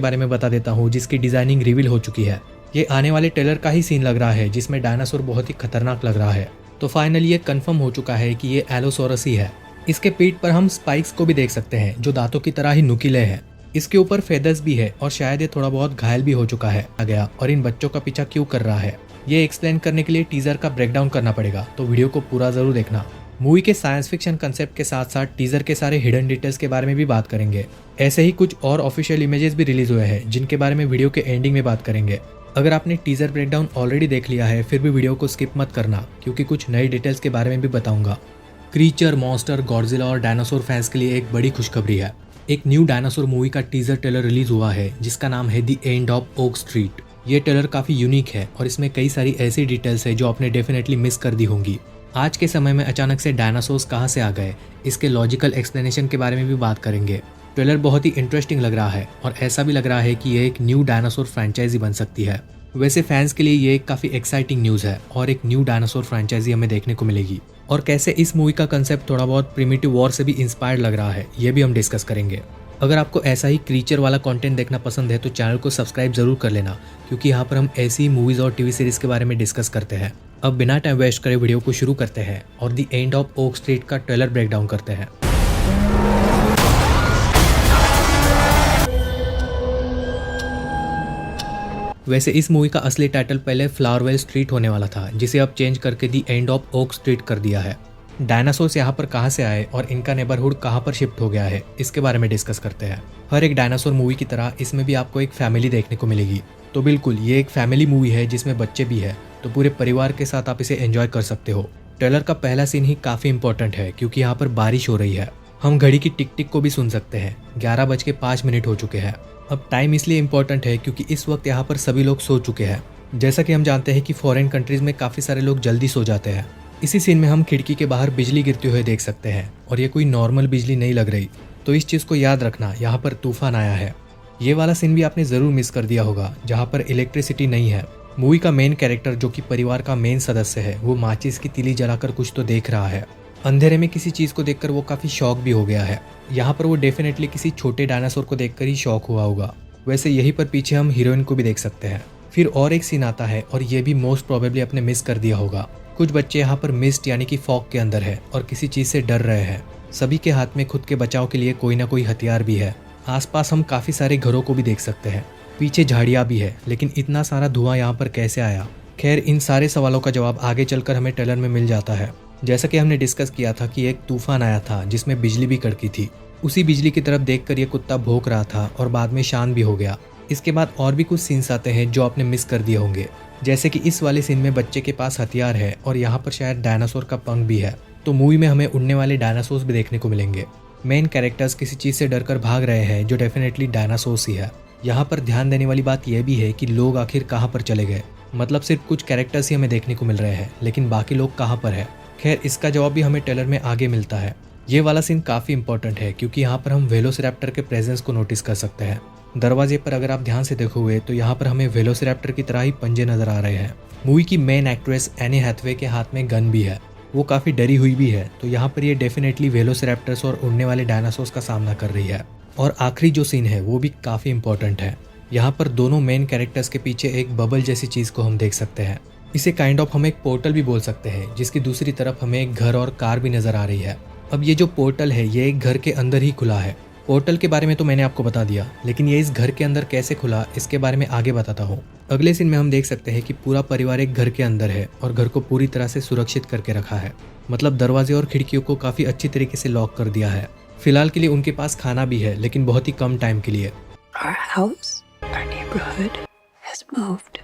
बारे में बता देता हूँ जिसकी डिजाइनिंग रिवील हो चुकी है। ये आने वाले ट्रेलर का ही सीन लग रहा है जिसमें डायनासोर बहुत ही खतरनाक लग रहा है। तो फाइनली ये कंफर्म हो चुका है कि ये एलोसोरस ही है। इसके पीठ पर हम स्पाइक्स को भी देख सकते हैं जो दांतों की तरह ही नुकीले हैं। इसके ऊपर फेदर्स भी है और शायद ये थोड़ा बहुत घायल भी हो चुका है गया और इन बच्चों का पीछा क्यों कर रहा है ये एक्सप्लेन करने के लिए टीजर का ब्रेकडाउन करना पड़ेगा, तो वीडियो को पूरा जरूर देखना। मूवी के साइंस फिक्शन कंसेप्ट के साथ साथ टीजर के सारे हिडन डिटेल्स के बारे में भी बात करेंगे। ऐसे ही कुछ और ऑफिशियल इमेजेस भी रिलीज हुए हैं जिनके बारे में वीडियो के एंडिंग में बात करेंगे। अगर आपने टीजर ब्रेकडाउन ऑलरेडी देख लिया है फिर भी वीडियो को स्किप मत करना क्योंकि कुछ नई डिटेल्स के बारे में भी बताऊंगा। क्रीचर, मॉन्स्टर, गॉडजिला और डायनासोर फैंस के लिए एक बड़ी खुशखबरी है। एक न्यू डायनासोर मूवी का टीजर ट्रेलर रिलीज हुआ है जिसका नाम है the end of oak street. ये ट्रेलर काफी यूनिक है और इसमें कई सारी ऐसी डिटेल्स है जो आपने डेफिनेटली मिस कर दी होंगी। आज के समय में अचानक से डायनासोर्स कहाँ से आ गए, इसके लॉजिकल एक्सप्लेनेशन के बारे में भी बात करेंगे। ट्रेलर बहुत ही इंटरेस्टिंग लग रहा है और ऐसा भी लग रहा है कि ये एक न्यू डायनासोर फ्रेंचाइजी बन सकती है। वैसे फैंस के लिए ये एक काफी एक्साइटिंग न्यूज है और एक न्यू डायनासोर फ्रेंचाइजी हमें देखने को मिलेगी। और कैसे इस मूवी का कंसेप्ट थोड़ा बहुत प्रिमिटिव वॉर से भी इंस्पायर्ड लग रहा है ये भी हम डिस्कस करेंगे। अगर आपको ऐसा ही क्रीचर वाला कंटेंट देखना पसंद है तो चैनल को सब्सक्राइब जरूर कर लेना क्योंकि यहाँ पर हम ऐसी मूवीज और टीवी सीरीज के बारे में डिस्कस करते हैं। अब बिना टाइम वेस्ट करे वीडियो को शुरू करते हैं और the end of oak street का ट्रेलर ब्रेकडाउन करते हैं। वैसे इस मूवी का असली टाइटल पहले फ्लावरवेल स्ट्रीट होने वाला था जिसे अब चेंज करके the end of oak street कर दिया है। डायनासोर्स यहाँ पर कहाँ से आए और इनका नेबरहुड कहाँ पर शिफ्ट हो गया है इसके बारे में डिस्कस करते हैं। हर एक डायनासोर मूवी की तरह इसमें भी आपको एक फैमिली देखने को मिलेगी। तो बिल्कुल ये एक फैमिली मूवी है जिसमें बच्चे भी है, तो पूरे परिवार के साथ आप इसे एंजॉय कर सकते हो। ट्रेलर का पहला सीन ही काफी इंपॉर्टेंट है क्योंकि यहाँ पर बारिश हो रही है। हम घड़ी की टिक टिक को भी सुन सकते हैं। 11:05 हो चुके हैं। अब टाइम इसलिए इम्पोर्टेंट है क्योंकि इस वक्त यहाँ पर सभी लोग सो चुके हैं। जैसा कि हम जानते हैं कि फॉरेन कंट्रीज में काफी सारे लोग जल्दी सो जाते हैं। इसी सीन में हम खिड़की के बाहर बिजली गिरते हुए देख सकते हैं और ये कोई नॉर्मल बिजली नहीं लग रही, तो इस चीज को याद रखना, यहाँ पर तूफान आया है। ये वाला सीन भी आपने जरूर मिस कर दिया होगा जहाँ पर इलेक्ट्रिसिटी नहीं है। मूवी का मेन कैरेक्टर जो कि परिवार का मेन सदस्य है वो माचिस की तीली जलाकर कुछ तो देख रहा है। अंधेरे में किसी चीज को देखकर वो काफी शॉक भी हो गया है। यहाँ पर वो डेफिनेटली किसी छोटे डायनासोर को देखकर ही शॉक हुआ होगा। वैसे यहीं पर पीछे हम हीरोइन को भी देख सकते हैं। फिर और एक सीन आता है और ये भी मोस्ट प्रोबेबली आपने मिस कर दिया होगा। कुछ बच्चे यहाँ पर मिस्ट यानी कि फॉग के अंदर है और किसी चीज से डर रहे हैं। सभी के हाथ में खुद के बचाव के लिए कोई ना कोई हथियार भी है। आसपास हम काफी सारे घरों को भी देख सकते हैं। पीछे झाड़ियाँ भी है, लेकिन इतना सारा धुआं यहाँ पर कैसे आया? खैर इन सारे सवालों का जवाब आगे चलकर हमें ट्रेलर में मिल जाता है। जैसा कि हमने डिस्कस किया था कि एक तूफान आया था जिसमें बिजली भी कड़की थी। उसी बिजली की तरफ देखकर ये कुत्ता भौंक रहा था और बाद में शांत भी हो गया। इसके बाद और भी कुछ सीन्स आते हैं जो आपने मिस कर दिए होंगे, जैसे कि इस वाले सीन में बच्चे के पास हथियार है और यहाँ पर शायद डायनासोर का पंख भी है। तो मूवी में हमें उड़ने वाले डायनासोर्स भी देखने को मिलेंगे। मेन कैरेक्टर्स किसी चीज से डरकर भाग रहे हैं जो डेफिनेटली डायनासोर्स ही है। यहाँ पर ध्यान देने वाली बात यह भी है कि लोग आखिर कहाँ पर चले गए। मतलब सिर्फ कुछ कैरेक्टर्स ही हमें देखने को मिल रहे हैं, लेकिन बाकी लोग कहाँ पर है? खैर इसका जवाब भी हमें ट्रेलर में आगे मिलता है। ये वाला सीन काफी इंपॉर्टेंट है क्योंकि यहाँ पर हम वेलोसिरैप्टर के प्रेजेंस को नोटिस कर सकते हैं। दरवाजे पर अगर आप ध्यान से देखोगे तो यहाँ पर हमें वेलोसिरैप्टर की तरह ही पंजे नजर आ रहे हैं। मूवी की मेन एक्ट्रेस एनी हैथवे के हाथ में गन भी है, वो काफी डरी हुई भी है। तो यहाँ पर ये डेफिनेटली वेलोसिरैप्टर्स और उड़ने वाले डायनासोर्स का सामना कर रही है। और आखिरी जो सीन है वो भी काफी इंपॉर्टेंट है। यहाँ पर दोनों मेन कैरेक्टर्स के पीछे एक बबल जैसी चीज को हम देख सकते हैं। इसे काइंड ऑफ हम एक पोर्टल भी बोल सकते हैं जिसकी दूसरी तरफ हमें एक घर और कार भी नजर आ रही है। अब ये जो पोर्टल है ये एक घर के अंदर ही खुला है। पोर्टल के बारे में तो मैंने आपको बता दिया, लेकिन ये इस घर के अंदर कैसे खुला इसके बारे में आगे बताता हूँ। अगले सीन में हम देख सकते हैं कि पूरा परिवार एक घर के अंदर है और घर को पूरी तरह से सुरक्षित करके रखा है। मतलब दरवाजे और खिड़कियों को काफी अच्छी तरीके से लॉक कर दिया है। फिलहाल के लिए उनके पास खाना भी है, लेकिन बहुत ही कम टाइम के लिए। Our house, our neighborhood has moved.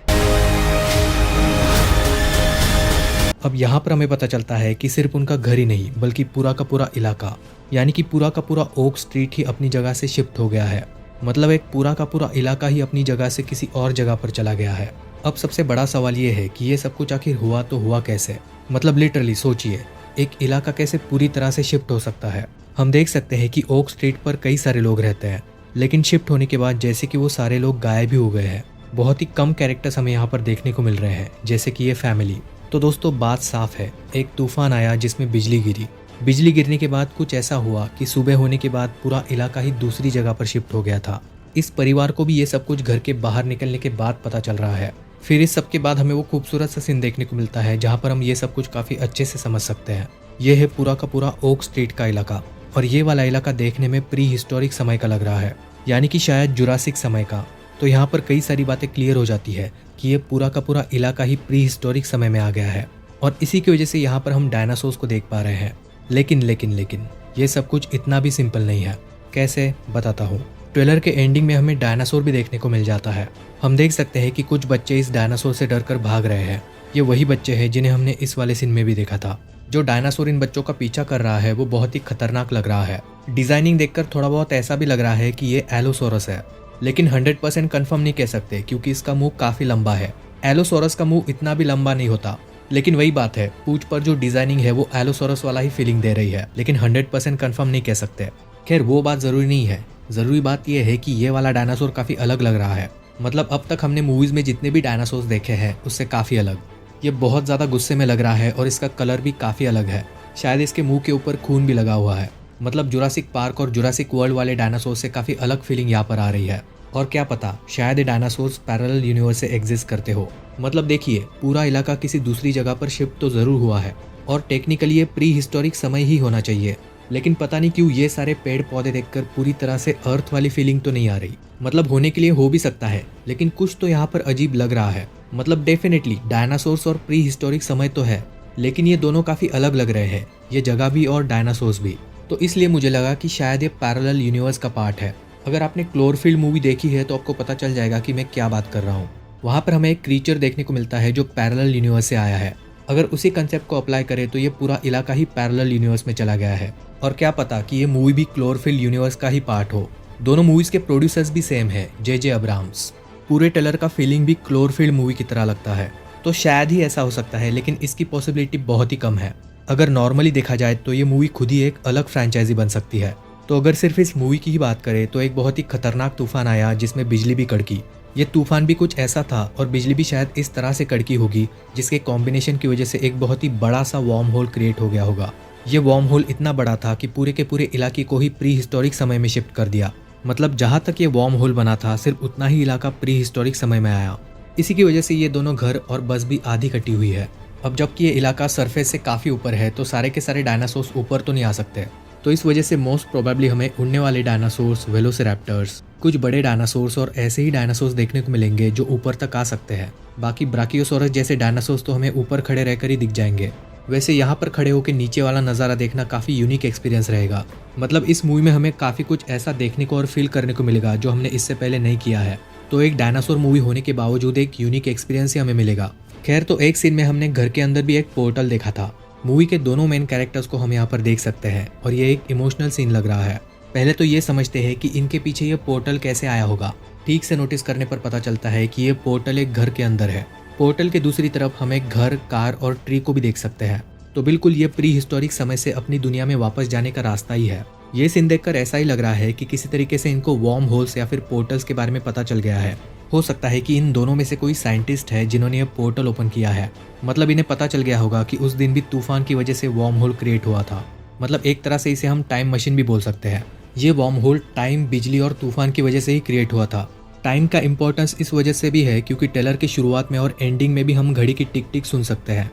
अब यहाँ पर हमें पता चलता है कि सिर्फ उनका घर ही नहीं बल्कि पूरा का पूरा इलाका, यानी कि पूरा का पूरा ओक स्ट्रीट ही अपनी जगह से शिफ्ट हो गया है। मतलब एक पूरा का पूरा इलाका ही अपनी जगह से किसी और जगह पर चला गया है। अब सबसे बड़ा सवाल ये है कि ये सब कुछ आखिर हुआ तो हुआ कैसे? मतलब लिटरली सोचिए, एक इलाका कैसे पूरी तरह से शिफ्ट हो सकता है? हम देख सकते हैं कि ओक स्ट्रीट पर कई सारे लोग रहते हैं, लेकिन शिफ्ट होने के बाद जैसे कि वो सारे लोग गायब भी हो गए हैं। बहुत ही कम कैरेक्टर्स हमें यहाँ पर देखने को मिल रहे हैं, जैसे कि ये फैमिली। तो दोस्तों बात साफ है, एक तूफान आया जिसमें बिजली गिरी। बिजली गिरने के बाद कुछ ऐसा हुआ कि सुबह होने के बाद पूरा इलाका ही दूसरी जगह पर शिफ्ट हो गया था। इस परिवार को भी ये सब कुछ घर के बाहर निकलने के बाद पता चल रहा है। फिर इस सब के बाद हमें वो खूबसूरत सा सीन देखने को मिलता है जहाँ पर हम ये सब कुछ काफ़ी अच्छे से समझ सकते हैं। ये है पूरा का पूरा ओक स्ट्रीट का इलाका, और ये वाला इलाका देखने में प्री हिस्टोरिक समय का लग रहा है, यानी कि शायद जुरासिक समय का। तो यहाँ पर कई सारी बातें क्लियर हो जाती है कि ये पूरा का पूरा इलाका ही प्री हिस्टोरिक समय में आ गया है, और इसी की वजह से यहाँ पर हम डायनासोर्स को देख पा रहे हैं। लेकिन ये सब कुछ इतना भी सिंपल नहीं है। कैसे, बताता हूँ। ट्रेलर के एंडिंग में हमें डायनासोर भी देखने को मिल जाता है। हम देख सकते हैं कि कुछ बच्चे इस डायनासोर से डरकर भाग रहे हैं। ये वही बच्चे हैं जिन्हें हमने इस वाले सीन में भी देखा था। जो डायनासोर इन बच्चों का पीछा कर रहा है वो बहुत ही खतरनाक लग रहा है। डिजाइनिंग देखकर थोड़ा बहुत ऐसा भी लग रहा है कि ये एलोसोरस है, लेकिन 100% कंफर्म नहीं कह सकते क्योंकि इसका मुंह काफी लंबा है। एलोसोरस का मुंह इतना भी लंबा नहीं होता, लेकिन वही बात है, पूंछ पर जो डिजाइनिंग है वो एलोसोरस वाला ही फीलिंग दे रही है, लेकिन 100% कंफर्म नहीं कह सकते। खैर वो बात जरूरी नहीं है। जरूरी बात यह है कि ये वाला डायनासोर काफी अलग लग रहा है। मतलब अब तक हमने मूवीज में जितने भी डायनासोर देखे हैं उससे काफी अलग। ये बहुत ज्यादा गुस्से में लग रहा है और इसका कलर भी काफी अलग है। शायद इसके मुंह के ऊपर खून भी लगा हुआ है। मतलब जुरासिक पार्क और जुरासिक वर्ल्ड वाले डायनासोर से काफी अलग फीलिंग यहाँ पर आ रही है। और क्या पता, शायद ये डायनासोर्स पैरेलल यूनिवर्स से एग्जिस्ट करते हो। मतलब देखिए, पूरा इलाका किसी दूसरी जगह पर शिफ्ट तो जरूर हुआ है, और टेक्निकली ये प्री हिस्टोरिक समय ही होना चाहिए, लेकिन पता नहीं क्यों ये सारे पेड़ पौधे देखकर पूरी तरह से अर्थ वाली फीलिंग तो नहीं आ रही। मतलब होने के लिए हो भी सकता है, लेकिन कुछ तो यहाँ पर अजीब लग रहा है। मतलब डेफिनेटली डायनासोर्स और प्री हिस्टोरिक समय तो है, लेकिन ये दोनों काफी अलग लग रहे हैं, ये जगह भी और डायनासोर्स भी। तो इसलिए मुझे लगा कि शायद ये पैरेलल यूनिवर्स का पार्ट है। अगर आपने क्लोवरफील्ड मूवी देखी है तो आपको पता चल जाएगा कि मैं क्या बात कर रहा हूँ। वहाँ पर हमें एक क्रीचर देखने को मिलता है जो पैरेलल यूनिवर्स से आया है। अगर उसी कंसेप्ट को अप्लाई करें तो ये पूरा इलाका ही पैरेलल यूनिवर्स में चला गया है। और क्या पता कि ये मूवी भी क्लोवरफील्ड यूनिवर्स का ही पार्ट हो। दोनों मूवीज के प्रोड्यूसर्स भी सेम है, जे अब्राहम्स। पूरे ट्रेलर का फीलिंग भी क्लोवरफील्ड मूवी की तरह लगता है, तो शायद ही ऐसा हो सकता है, लेकिन इसकी पॉसिबिलिटी बहुत ही कम है। अगर नॉर्मली देखा जाए तो ये मूवी खुद ही एक अलग फ्रेंचाइजी बन सकती है। तो अगर सिर्फ इस मूवी की ही बात करें तो एक बहुत ही खतरनाक तूफान आया जिसमें बिजली भी कड़की। ये तूफान भी कुछ ऐसा था और बिजली भी शायद इस तरह से कड़की होगी जिसके कॉम्बिनेशन की वजह से एक बहुत ही बड़ा सा वार्म होल क्रिएट हो गया होगा। ये वार्म होल इतना बड़ा था कि पूरे के पूरे इलाके को ही प्री हिस्टोरिक समय में शिफ्ट कर दिया। मतलब जहाँ तक ये वार्म होल बना था सिर्फ उतना ही इलाका प्री हिस्टोरिक समय में आया। इसी की वजह से ये दोनों घर और बस भी आधी कटी हुई है। अब जबकि ये इलाका सरफेस से काफ़ी ऊपर है तो सारे के सारे डायनासोर्स ऊपर तो नहीं आ सकते। तो इस वजह से मोस्ट प्रोबेबली हमें उड़ने वाले डायनासोर्स, वेलोसिरैप्टर्स, कुछ बड़े डायनासोर्स और ऐसे ही डायनासोर्स देखने को मिलेंगे जो ऊपर तक आ सकते हैं। बाकी ब्राकियोसोरस जैसे डायनासोर्स तो हमें ऊपर खड़े रहकर ही दिख जाएंगे। वैसे यहाँ पर खड़े होकर नीचे वाला नज़ारा देखना काफ़ी यूनिक एक्सपीरियंस रहेगा। मतलब इस मूवी में हमें काफ़ी कुछ ऐसा देखने को और फील करने को मिलेगा जो हमने इससे पहले नहीं किया है। तो एक डायनासोर मूवी होने के बावजूद एक यूनिक एक्सपीरियंस ही हमें मिलेगा। खैर, तो एक सीन में हमने घर के अंदर भी एक पोर्टल देखा था। मूवी के दोनों मेन कैरेक्टर्स को हम यहाँ पर देख सकते हैं और ये एक इमोशनल सीन लग रहा है। पहले तो ये समझते हैं कि इनके पीछे ये पोर्टल कैसे आया होगा। ठीक से नोटिस करने पर पता चलता है कि ये पोर्टल एक घर के अंदर है। पोर्टल के दूसरी तरफ हम एक घर, कार और ट्री को भी देख सकते हैं। तो बिल्कुल ये प्री हिस्टोरिक समय से अपनी दुनिया में वापस जाने का रास्ता ही है। ये सीन देखकर ऐसा ही लग रहा है कि किसी तरीके से इनको वार्म होल्स या फिर पोर्टल्स के बारे में पता चल गया है। हो सकता है कि इन दोनों में से कोई साइंटिस्ट है जिन्होंने ये पोर्टल ओपन किया है। मतलब इन्हें पता चल गया होगा कि उस दिन भी तूफान की वजह से वार्म होल क्रिएट हुआ था। मतलब एक तरह से इसे हम टाइम मशीन भी बोल सकते हैं। ये वार्म होल टाइम, बिजली और तूफान की वजह से ही क्रिएट हुआ था। टाइम का इंपॉर्टेंस इस वजह से भी है क्योंकि ट्रेलर की शुरुआत में और एंडिंग में भी हम घड़ी की टिक टिक सुन सकते हैं।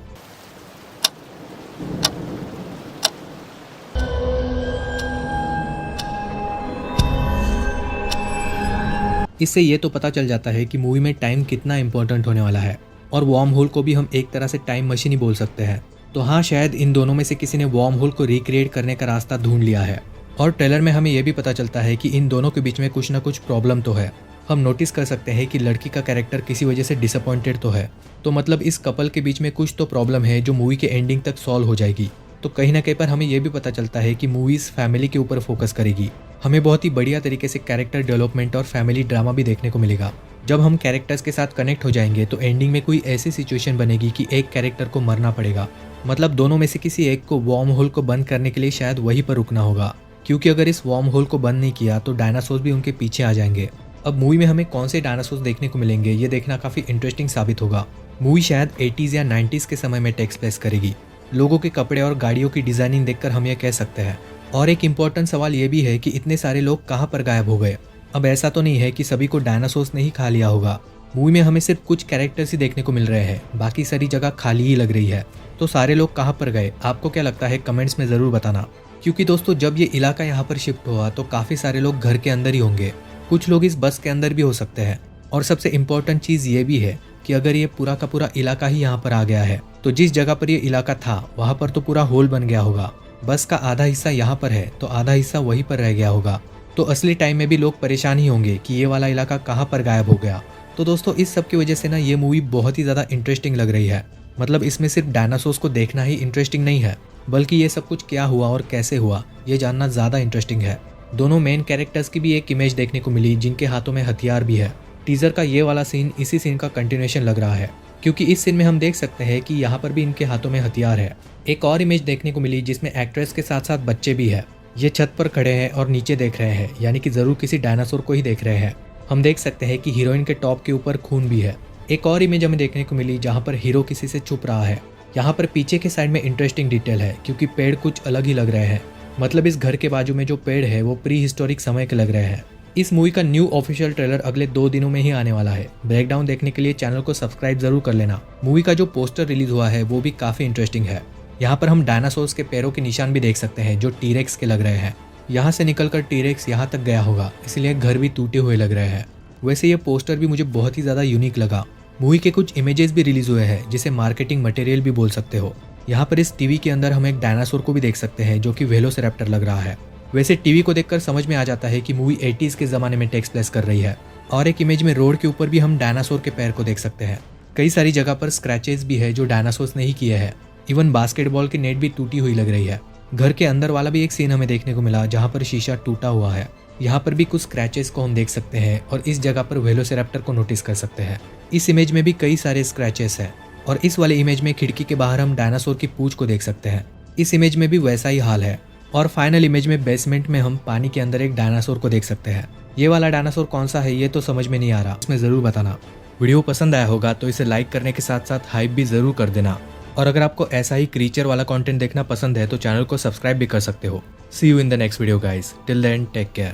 इससे ये तो पता चल जाता है कि मूवी में टाइम कितना इंपॉर्टेंट होने वाला है। और वार्म होल को भी हम एक तरह से टाइम मशीन ही बोल सकते हैं। तो हाँ, शायद इन दोनों में से किसी ने वार्म होल को रिक्रिएट करने का रास्ता ढूंढ लिया है। और ट्रेलर में हमें यह भी पता चलता है कि इन दोनों के बीच में कुछ ना कुछ प्रॉब्लम तो है। हम नोटिस कर सकते हैं कि लड़की का कैरेक्टर किसी वजह से डिसअपॉइंटेड तो है। तो मतलब इस कपल के बीच में कुछ तो प्रॉब्लम है जो मूवी के एंडिंग तक सॉल्व हो जाएगी। तो कहीं ना कहीं पर हमें यह भी पता चलता है कि मूवीज फैमिली के ऊपर फोकस करेगी। हमें बहुत ही बढ़िया तरीके से कैरेक्टर डेवलपमेंट और फैमिली ड्रामा भी देखने को मिलेगा। जब हम कैरेक्टर्स के साथ कनेक्ट हो जाएंगे तो एंडिंग में कोई ऐसी सिचुएशन बनेगी कि एक कैरेक्टर को मरना पड़ेगा। मतलब दोनों में से किसी एक को वार्म होल को बंद करने के लिए शायद वहीं पर रुकना होगा, क्योंकि अगर इस वार्म होल को बंद नहीं किया तो डायनासोर भी उनके पीछे आ जाएंगे। अब मूवी में हमें कौन से डायनासोर देखने को मिलेंगे ये देखना काफी इंटरेस्टिंग साबित होगा। मूवी शायद 80s या 90s के समय में टेक्स प्लेस करेगी। लोगों के कपड़े और गाड़ियों की डिजाइनिंग देखकर हम ये कह सकते हैं। और एक इम्पोर्टेंट सवाल ये भी है कि इतने सारे लोग कहाँ पर गायब हो गए। अब ऐसा तो नहीं है कि सभी को डायनासोर्स ने ही खा लिया होगा। मूवी में हमें सिर्फ कुछ कैरेक्टर्स ही देखने को मिल रहे हैं, बाकी सारी जगह खाली ही लग रही है। तो सारे लोग कहाँ पर गए, आपको क्या लगता है कमेंट्स में ज़रूर बताना। क्योंकि दोस्तों जब ये इलाका यहाँ पर शिफ्ट हुआ तो काफ़ी सारे लोग घर के अंदर ही होंगे, कुछ लोग इस बस के अंदर भी हो सकते हैं। और सबसे इम्पोर्टेंट चीज़ ये भी है कि अगर ये पूरा का पूरा इलाका ही यहाँ पर आ गया है तो जिस जगह पर ये इलाका था वहाँ पर तो पूरा होल बन गया होगा। बस का आधा हिस्सा यहाँ पर है तो आधा हिस्सा वहीं पर रह गया होगा। तो असली टाइम में भी लोग परेशान ही होंगे कि ये वाला इलाका कहाँ पर गायब हो गया। तो दोस्तों इस सब की वजह से ना ये मूवी बहुत ही ज़्यादा इंटरेस्टिंग लग रही है। मतलब इसमें सिर्फ डायनासोर्स को देखना ही इंटरेस्टिंग नहीं है, बल्कि ये सब कुछ क्या हुआ और कैसे हुआ ये जानना ज़्यादा इंटरेस्टिंग है। दोनों मेन कैरेक्टर्स की भी एक इमेज देखने को मिली जिनके हाथों में हथियार भी है। टीजर का ये वाला सीन इसी सीन का कंटिन्यूएशन लग रहा है, क्योंकि इस सीन में हम देख सकते हैं कि यहाँ पर भी इनके हाथों में हथियार है। एक और इमेज देखने को मिली जिसमें एक्ट्रेस के साथ साथ बच्चे भी है। ये छत पर खड़े हैं और नीचे देख रहे हैं, यानी कि जरूर किसी डायनासोर को ही देख रहे हैं। हम देख सकते हैं कि हीरोइन के टॉप के ऊपर खून भी है। एक और इमेज हमें देखने को मिली जहाँ पर हीरो किसी से छुप रहा है। यहाँ पर पीछे के साइड में इंटरेस्टिंग डिटेल है, क्योंकि पेड़ कुछ अलग ही लग रहे हैं। मतलब इस घर के बाजू में जो पेड़ है वो प्री हिस्टोरिक समय के लग रहे हैं। इस मूवी का न्यू ऑफिशियल ट्रेलर अगले 2 दिनों में ही आने वाला है। ब्रेकडाउन देखने के लिए चैनल को सब्सक्राइब जरूर कर लेना। मूवी का जो पोस्टर रिलीज हुआ है वो भी काफी इंटरेस्टिंग है। यहाँ पर हम डायनासोर्स के पैरों के निशान भी देख सकते हैं जो टीरेक्स के लग रहे हैं। यहाँ से निकलकर टीरेक्स यहाँ तक गया होगा, इसलिए घर भी टूटे हुए लग रहे हैं। वैसे ये पोस्टर भी मुझे बहुत ही ज़्यादा यूनिक लगा। मूवी के कुछ इमेजेस भी रिलीज हुए हैं जिसे मार्केटिंग मटेरियल भी बोल सकते हो। यहाँ पर इस टीवी के अंदर हम एक डायनासोर को भी देख सकते हैं जो कि वेलोसिरैप्टर लग रहा है। वैसे टीवी को देखकर समझ में आ जाता है कि मूवी 80s के ज़माने में टेक्स प्लेस कर रही है। और एक इमेज में रोड के ऊपर भी हम डायनासोर के पैर को देख सकते हैं। कई सारी जगह पर स्क्रैचेस भी है जो डायनासोर्स ने ही किए हैं। इवन बास्केटबॉल की नेट भी टूटी हुई लग रही है। घर के अंदर वाला भी एक सीन हमें देखने को मिला जहाँ पर शीशा टूटा हुआ है। यहाँ पर भी कुछ स्क्रैचेस को हम देख सकते हैं और इस जगह पर वेलोसिरैप्टर को नोटिस कर सकते हैं। इस इमेज में भी कई सारे स्क्रैचेस हैं और इस वाले इमेज में खिड़की के बाहर हम डायनासोर की पूंछ को देख सकते हैं। इस इमेज में भी वैसा ही हाल है। और फाइनल इमेज में बेसमेंट में हम पानी के अंदर एक डायनासोर को देख सकते हैं। ये वाला डायनासोर कौन सा है ये तो समझ में नहीं आ रहा, इसमें ज़रूर बताना। वीडियो पसंद आया होगा तो इसे लाइक करने के साथ साथ हाइप भी ज़रूर कर देना। और अगर आपको ऐसा ही क्रीचर वाला कंटेंट देखना पसंद है तो चैनल को सब्सक्राइब भी कर सकते हो। See you in the next video guys, till then take care.